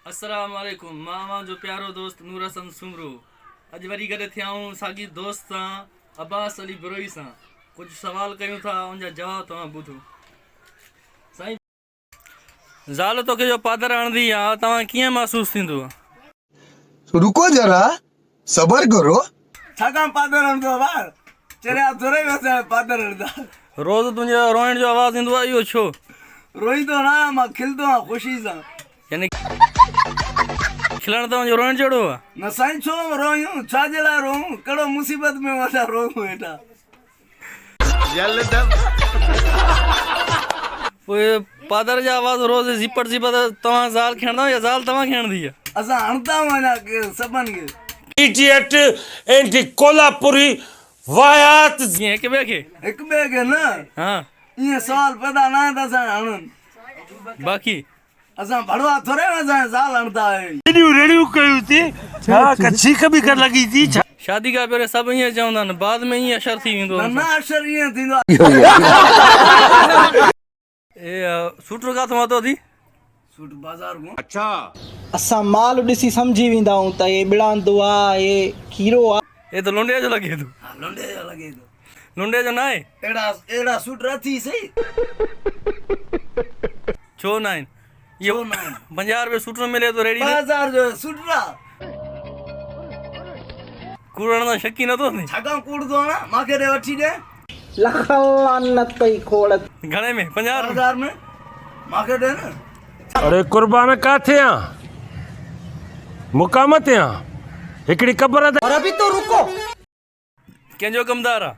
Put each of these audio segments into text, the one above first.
अस्सलाम वालेकुम मामा जो प्यारो दोस्त नूर हसन सुमरो अज वरी गॾु थिया आहियूं साॻी दोस्त सां अब्बास अली बुरोई सां कुझु सवाल कयूं था उनजा जवाब तव्हां ॿुधो। साईं ज़ाल तोखे जो पादर हणंदी आहे तव्हां कीअं महसूस थींदो? रुको जरा सबर करो। छाकाणि पादर हणंदो आहे चरिया थोरे वैसे पादर हणंदा रोज़ तुंहिंजो रोइण जो आवाज़ ईंदो आहे, इहो छो? रोईंदो न आहियां मां, खिलंदो आहियां ख़ुशी सां। यानी खिलण तव्हांजो रोइण जहिड़ो आहे? न साईं, छो रोयूं, छाजे लाइ रोऊं, कहिड़ो मुसीबत में वॾा रोऊं हेठा। पोइ पादर जा आवाज़ रोज़ ज़िपट तव्हां ज़ाल खे हणंदा या ज़ाल तव्हां खे हणंदी आहे? असां हणंदा आहियूं अञा सभिनि खे। इडियट एंटी कोल्हापुरी वायात हिक ॿिए खे न हा ईअं सुवाल पैदा न आहे त असां हणनि। बाक़ी असां भड़वा थोरे असां ज़ाल हणंदा आहियूं। रेडियो कयूं थी छा कछी कभी कर लगी थी शादी खां पहिरियों सभु ईअं चवंदा आहिनि, बाद में ईअं असर थी वेंदो आहे। न अक्षर ईअं थींदो सूट काथो वरितो थी? सूट बाज़ार खां। अच्छा असां माल ॾिसी सम्झी वेंदा आहियूं त हे बिड़ांदो आहे, हे खीरो आहे। हे त लुंडे जो लॻे थो। हा, लुंडे जो लॻे थो। लुंडे जो न आहे? अहिड़ा सूट रथी सही छो न आहिनि? इहो 50 रुपए सूट में मिले थो रेडी। 2000 जो सूट कूड़ हणंदा शकी नथो थिए? छाकाणि कूड़दो आहे न, मूंखे ॾे वठी ॾे। लख लानत पई खोड़। घणे में? 50 1000 में मूंखे ॾे न। अरे कुर्बान काथे आ मुकाम ते आ हिकड़ी कब्र ते। और अभी तो रुको, कंहिंजो कमदार आहे?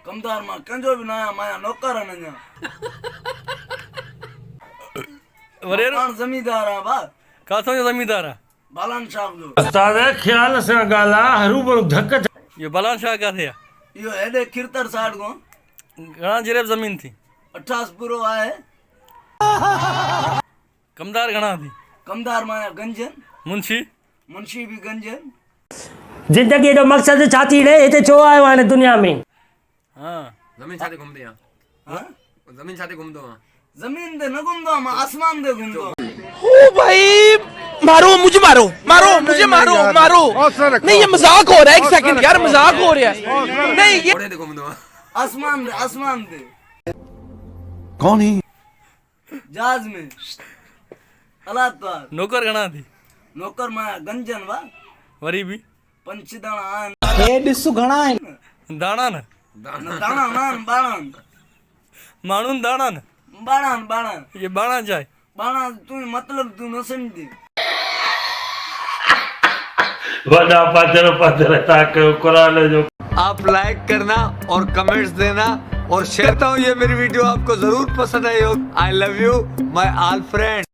कमदार मां कंहिंजो बि न आहियां, मां नौकर आहियां अञा। वरेर पाण ज़मींदार आहियां बा। काथों जो ज़मींदार आहे? बालान शाह जो। उस्ताद ख्याल सां ॻाल्हा हरूभरू धक। इहो बलान शाह काथे आहे? इहो हेॾे खिरतर साइड खां। घणा जिरेब ज़मीन थी? 28 पूरो आहे। कमदार घणा थी? कमदार मां गंजन। मुंशी भी गंजन। जिंदगी जो मकसद छा थी रे हिते छो आयो आहे दुनिया में? हाँ ज़मीन छाते घुमदे आ? हाँ ज़मीन छाते घुमदो आ? ज़मीन ते न घुमदो आहियां मां, आसमान ते घुमदो आहियां। ओ भाई मारो मुझे, मारो मुझे, मारो नहीं ये मजाक हो रहा है, एक सेकंड यार मजाक हो रहा है। नहीं ये घोड़े ते घुमदो आ? आसमान ते। कौन है? जहाज में। अल्लाह तार। नौकर घणा थी? नौकर मां गंजन वा। वरी बि 5 दाणा आहिनि। हे ॾिस घणा आहिनि। दाणा न दाणा न आहिनि, बाणा। माण्हुनि दाणा न बाणा। ये बाणा चाहे बाणा तू मतलब तू न समझी। वॾा पादर ताक कुरान जो। आप लाइक करना और कमेंट्स देना और शेयर करता हूँ। ये मेरी वीडियो आपको जरूर पसंद आई हो। I love you my all friend.